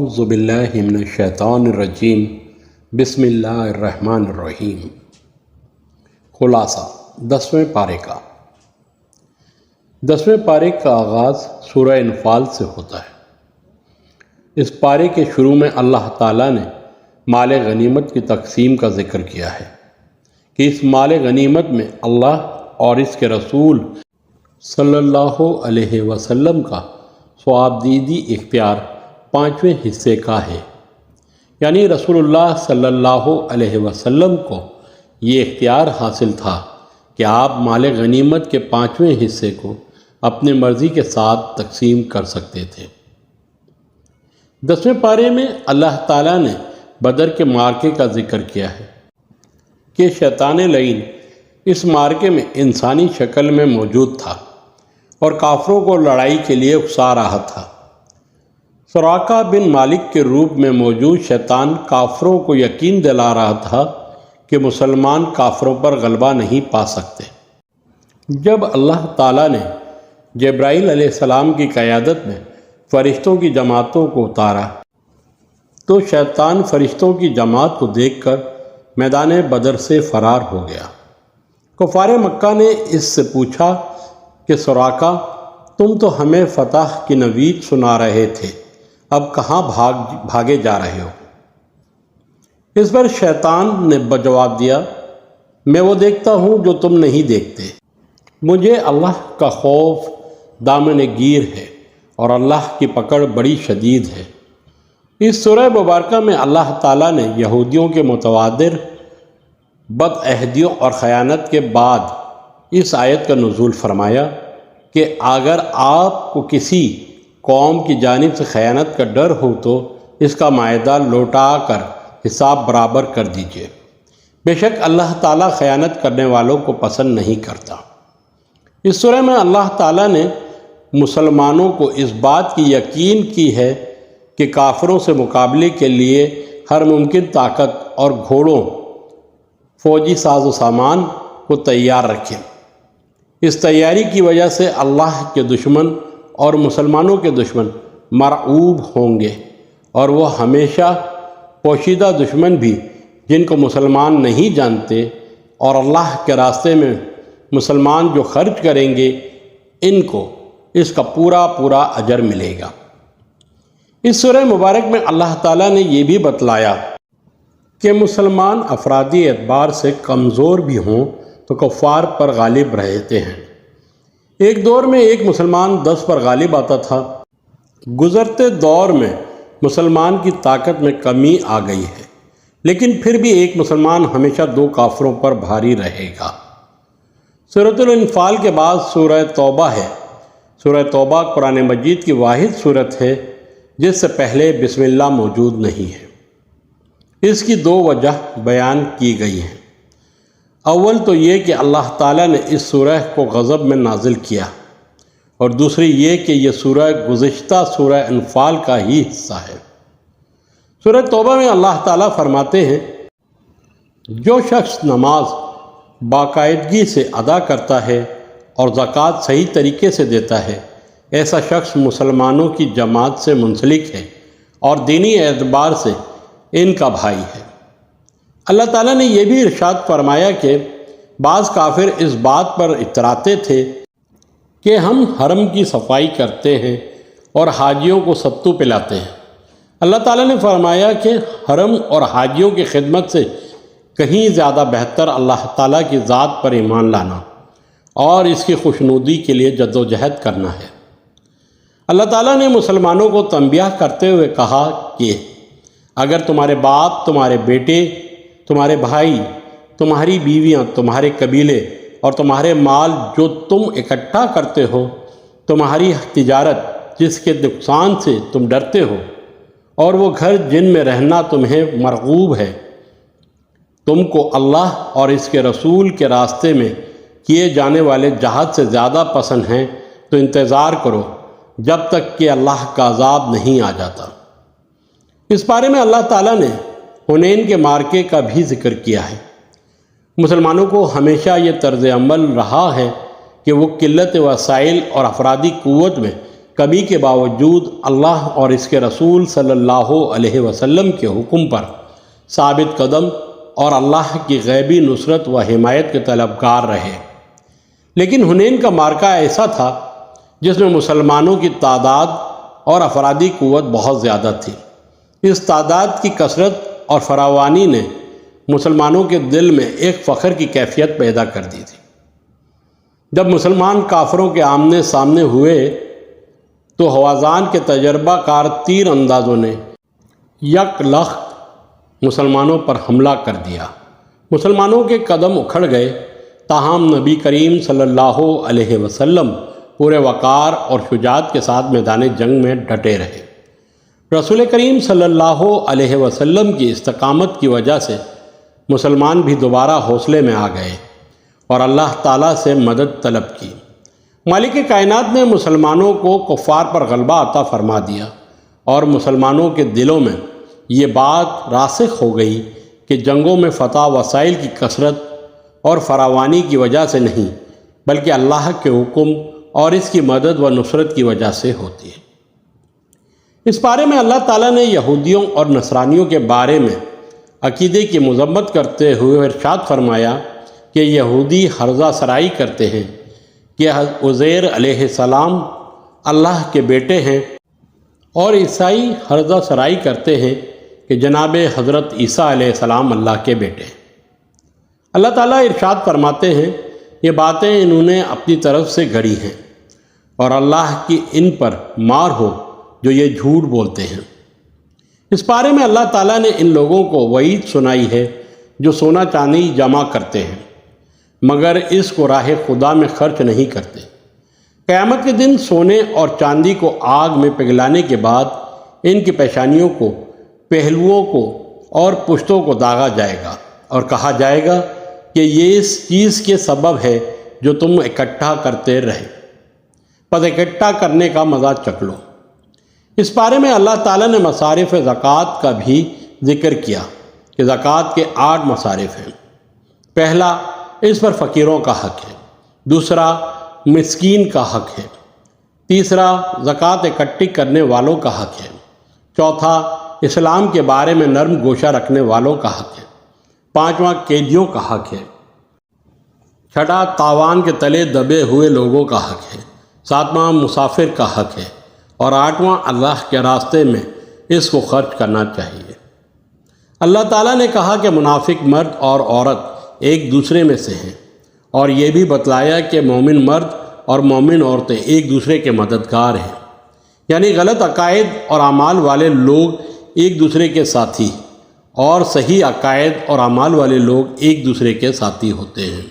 اعوذ باللہ من الشیطان الرجیم بسم اللہ الرحمن الرحیم۔ خلاصہ 10ویں پارے کا 10ویں پارے کا آغاز سورہ انفال سے ہوتا ہے۔ اس پارے کے شروع میں اللہ تعالیٰ نے مال غنیمت کی تقسیم کا ذکر کیا ہے کہ اس مال غنیمت میں اللہ اور اس کے رسول صلی اللہ علیہ وسلم کا ثوابدیدی اختیار 5ویں حصے کا ہے، یعنی رسول اللہ صلی اللہ علیہ وسلم کو یہ اختیار حاصل تھا کہ آپ مال غنیمت کے 5ویں حصے کو اپنے مرضی کے ساتھ تقسیم کر سکتے تھے۔ 10ویں پارے میں اللہ تعالیٰ نے بدر کے معرکے کا ذکر کیا ہے کہ شیطان لعین اس معرکے میں انسانی شکل میں موجود تھا اور کافروں کو لڑائی کے لیے اکسا رہا تھا۔ سراقہ بن مالک کے روپ میں موجود شیطان کافروں کو یقین دلا رہا تھا کہ مسلمان کافروں پر غلبہ نہیں پا سکتے۔ جب اللہ تعالیٰ نے جبرائیل علیہ السلام کی قیادت میں فرشتوں کی جماعتوں کو اتارا تو شیطان فرشتوں کی جماعت کو دیکھ کر میدان بدر سے فرار ہو گیا۔ کفار مکہ نے اس سے پوچھا کہ سراقہ، تم تو ہمیں فتح کی نوید سنا رہے تھے، اب کہاں بھاگے جا رہے ہو؟ اس پر شیطان نے جواب دیا، میں وہ دیکھتا ہوں جو تم نہیں دیکھتے۔ مجھے اللہ کا خوف دامن گیر ہے اور اللہ کی پکڑ بڑی شدید ہے۔ اس سورہ مبارکہ میں اللہ تعالیٰ نے یہودیوں کے متواتر بد عہدیوں اور خیانت کے بعد اس آیت کا نزول فرمایا کہ اگر آپ کو کسی قوم کی جانب سے خیانت کا ڈر ہو تو اس کا معاہدہ لوٹا کر حساب برابر کر دیجیے، بے شک اللہ تعالیٰ خیانت کرنے والوں کو پسند نہیں کرتا۔ اس سورہ میں اللہ تعالیٰ نے مسلمانوں کو اس بات کی یقین کی ہے کہ کافروں سے مقابلے کے لیے ہر ممکن طاقت اور گھوڑوں، فوجی ساز و سامان کو تیار رکھیں۔ اس تیاری کی وجہ سے اللہ کے دشمن اور مسلمانوں کے دشمن مرعوب ہوں گے، اور وہ ہمیشہ پوشیدہ دشمن بھی جن کو مسلمان نہیں جانتے اور اللہ کے راستے میں مسلمان جو خرچ کریں گے ان کو اس کا پورا اجر ملے گا۔ اس سورہ مبارک میں اللہ تعالیٰ نے یہ بھی بتلایا کہ مسلمان افرادی اعتبار سے کمزور بھی ہوں تو کفار پر غالب رہتے ہیں۔ ایک دور میں ایک مسلمان 10 پر غالب آتا تھا۔ گزرتے دور میں مسلمان کی طاقت میں کمی آ گئی ہے، لیکن پھر بھی ایک مسلمان ہمیشہ 2 کافروں پر بھاری رہے گا۔ سورۃ الانفال کے بعد سورہ توبہ ہے۔ سورہ توبہ قرآن مجید کی واحد سورت ہے جس سے پہلے بسم اللہ موجود نہیں ہے۔ اس کی 2 وجہ بیان کی گئی ہیں۔ اول تو یہ کہ اللہ تعالیٰ نے اس سورہ کو غضب میں نازل کیا، اور دوسری یہ کہ یہ سورہ گزشتہ سورہ انفال کا ہی حصہ ہے۔ سورہ توبہ میں اللہ تعالیٰ فرماتے ہیں، جو شخص نماز باقاعدگی سے ادا کرتا ہے اور زکوٰۃ صحیح طریقے سے دیتا ہے، ایسا شخص مسلمانوں کی جماعت سے منسلک ہے اور دینی اعتبار سے ان کا بھائی ہے۔ اللہ تعالیٰ نے یہ بھی ارشاد فرمایا کہ بعض کافر اس بات پر اتراتے تھے کہ ہم حرم کی صفائی کرتے ہیں اور حاجیوں کو ستو پلاتے ہیں۔ اللہ تعالیٰ نے فرمایا کہ حرم اور حاجیوں کی خدمت سے کہیں زیادہ بہتر اللہ تعالیٰ کی ذات پر ایمان لانا اور اس کی خوشنودی کے لیے جدوجہد کرنا ہے۔ اللہ تعالیٰ نے مسلمانوں کو تنبیہ کرتے ہوئے کہا کہ اگر تمہارے باپ، تمہارے بیٹے، تمہارے بھائی، تمہاری بیویاں، تمہارے قبیلے اور تمہارے مال جو تم اکٹھا کرتے ہو، تمہاری تجارت جس کے نقصان سے تم ڈرتے ہو، اور وہ گھر جن میں رہنا تمہیں مرغوب ہے، تم کو اللہ اور اس کے رسول کے راستے میں کیے جانے والے جہاد سے زیادہ پسند ہیں، تو انتظار کرو جب تک کہ اللہ کا عذاب نہیں آ جاتا۔ اس بارے میں اللہ تعالیٰ نے حنین کے معرکے کا بھی ذکر کیا ہے۔ مسلمانوں کو ہمیشہ یہ طرز عمل رہا ہے کہ وہ قلت وسائل اور افرادی قوت میں کمی کے باوجود اللہ اور اس کے رسول صلی اللہ علیہ وسلم کے حکم پر ثابت قدم اور اللہ کی غیبی نصرت و حمایت کے طلبگار رہے۔ لیکن حنین کا معرکہ ایسا تھا جس میں مسلمانوں کی تعداد اور افرادی قوت بہت زیادہ تھی۔ اس تعداد کی کثرت اور فراوانی نے مسلمانوں کے دل میں ایک فخر کی کیفیت پیدا کر دی تھی۔ جب مسلمان کافروں کے آمنے سامنے ہوئے تو ہوازان کے تجربہ کار تیر اندازوں نے یک لخت مسلمانوں پر حملہ کر دیا۔ مسلمانوں کے قدم اکھڑ گئے، تاہم نبی کریم صلی اللہ علیہ وسلم پورے وقار اور شجاعت کے ساتھ میدان جنگ میں ڈٹے رہے۔ رسول کریم صلی اللہ علیہ وسلم کی استقامت کی وجہ سے مسلمان بھی دوبارہ حوصلے میں آ گئے اور اللہ تعالیٰ سے مدد طلب کی۔ مالک کائنات نے مسلمانوں کو کفار پر غلبہ عطا فرما دیا اور مسلمانوں کے دلوں میں یہ بات راسخ ہو گئی کہ جنگوں میں فتح وسائل کی کثرت اور فراوانی کی وجہ سے نہیں بلکہ اللہ کے حکم اور اس کی مدد و نصرت کی وجہ سے ہوتی ہے۔ اس بارے میں اللہ تعالیٰ نے یہودیوں اور نصرانیوں کے بارے میں عقیدے کی مذمت کرتے ہوئے ارشاد فرمایا کہ یہودی حرزہ سرائی کرتے ہیں کہ عزیر علیہ السلام اللہ کے بیٹے ہیں، اور عیسائی حرزہ سرائی کرتے ہیں کہ جناب حضرت عیسیٰ علیہ السلام اللہ کے بیٹے ہیں۔ اللہ تعالیٰ ارشاد فرماتے ہیں یہ باتیں انہوں نے اپنی طرف سے گھڑی ہیں اور اللہ کی ان پر مار ہو جو یہ جھوٹ بولتے ہیں۔ اس بارے میں اللہ تعالیٰ نے ان لوگوں کو وعید سنائی ہے جو سونا چاندی جمع کرتے ہیں مگر اس کو راہ خدا میں خرچ نہیں کرتے۔ قیامت کے دن سونے اور چاندی کو آگ میں پگھلانے کے بعد ان کی پیشانیوں کو، پہلوؤں کو اور پشتوں کو داغا جائے گا اور کہا جائے گا کہ یہ اس چیز کے سبب ہے جو تم اکٹھا کرتے رہے، پس اکٹھا کرنے کا مزہ چکھ لو۔ اس بارے میں اللہ تعالیٰ نے مصارف زکوٰۃ کا بھی ذکر کیا کہ زکوٰۃ کے 8 مصارف ہیں۔ پہلا، اس پر فقیروں کا حق ہے۔ دوسرا، مسکین کا حق ہے۔ تیسرا، زکوٰۃ اکٹھی کرنے والوں کا حق ہے۔ چوتھا، اسلام کے بارے میں نرم گوشہ رکھنے والوں کا حق ہے۔ پانچواں، قیدیوں کا حق ہے۔ چھٹا، تاوان کے تلے دبے ہوئے لوگوں کا حق ہے۔ ساتواں، مسافر کا حق ہے۔ اور آٹھواں، اللہ کے راستے میں اس کو خرچ کرنا چاہیے۔ اللہ تعالیٰ نے کہا کہ منافق مرد اور عورت ایک دوسرے میں سے ہیں، اور یہ بھی بتلایا کہ مومن مرد اور مومن عورتیں ایک دوسرے کے مددگار ہیں، یعنی غلط عقائد اور اعمال والے لوگ ایک دوسرے کے ساتھی اور صحیح عقائد اور اعمال والے لوگ ایک دوسرے کے ساتھی ہوتے ہیں۔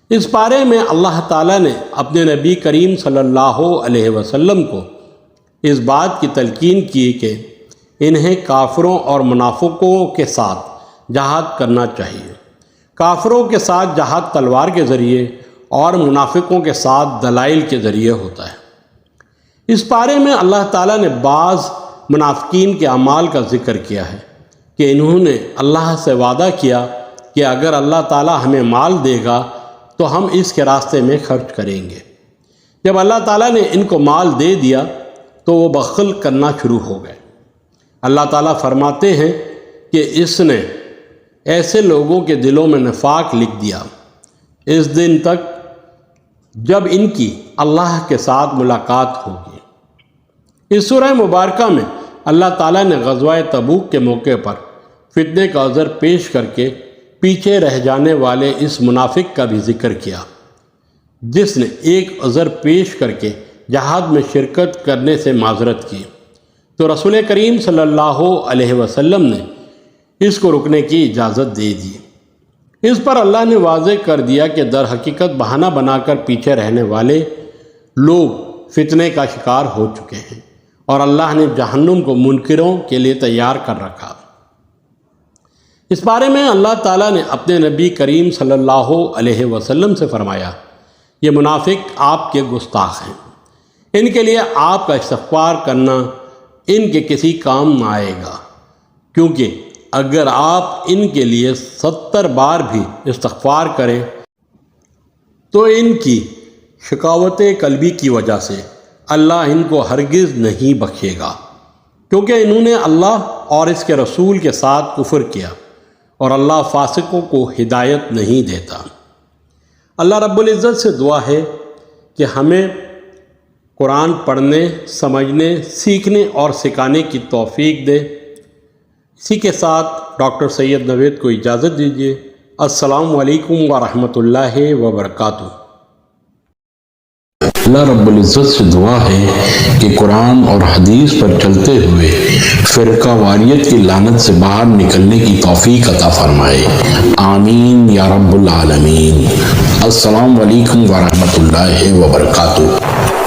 اس بارے میں اللہ تعالیٰ نے اپنے نبی کریم صلی اللہ علیہ وسلم کو اس بات کی تلقین کی کہ انہیں کافروں اور منافقوں کے ساتھ جہاد کرنا چاہیے۔ کافروں کے ساتھ جہاد تلوار کے ذریعے اور منافقوں کے ساتھ دلائل کے ذریعے ہوتا ہے۔ اس بارے میں اللہ تعالیٰ نے بعض منافقین کے اعمال کا ذکر کیا ہے کہ انہوں نے اللہ سے وعدہ کیا کہ اگر اللہ تعالیٰ ہمیں مال دے گا تو ہم اس کے راستے میں خرچ کریں گے۔ جب اللہ تعالیٰ نے ان کو مال دے دیا تو وہ بخل کرنا شروع ہو گئے۔ اللہ تعالیٰ فرماتے ہیں کہ اس نے ایسے لوگوں کے دلوں میں نفاق لکھ دیا اس دن تک جب ان کی اللہ کے ساتھ ملاقات ہوگی۔ اس سورہ مبارکہ میں اللہ تعالیٰ نے غزوہ تبوک کے موقع پر فتنے کا عذر پیش کر کے پیچھے رہ جانے والے اس منافق کا بھی ذکر کیا جس نے ایک عذر پیش کر کے جہاد میں شرکت کرنے سے معذرت کی، تو رسول کریم صلی اللہ علیہ وسلم نے اس کو رکنے کی اجازت دے دی۔ اس پر اللہ نے واضح کر دیا کہ در حقیقت بہانہ بنا کر پیچھے رہنے والے لوگ فتنے کا شکار ہو چکے ہیں اور اللہ نے جہنم کو منکروں کے لیے تیار کر رکھا۔ اس بارے میں اللہ تعالیٰ نے اپنے نبی کریم صلی اللہ علیہ وسلم سے فرمایا یہ منافق آپ کے گستاخ ہیں، ان کے لیے آپ کا استغفار کرنا ان کے کسی کام نہ آئے گا، کیونکہ اگر آپ ان کے لیے 70 بار بھی استغفار کریں تو ان کی شکاوت قلبی کی وجہ سے اللہ ان کو ہرگز نہیں بخشے گا، کیونکہ انہوں نے اللہ اور اس کے رسول کے ساتھ کفر کیا، اور اللہ فاسقوں کو ہدایت نہیں دیتا۔ اللہ رب العزت سے دعا ہے کہ ہمیں قرآن پڑھنے، سمجھنے، سیکھنے اور سکھانے کی توفیق دے۔ اسی کے ساتھ ڈاکٹر سید نوید کو اجازت دیجیے۔ السلام علیکم ورحمۃ اللہ وبرکاتہ۔ اللہ رب العزت سے دعا ہے کہ قرآن اور حدیث پر چلتے ہوئے فرقہ واریت کی لعنت سے باہر نکلنے کی توفیق عطا فرمائے، آمین یا رب العالمین۔ السلام علیکم ورحمۃ اللہ وبرکاتہ۔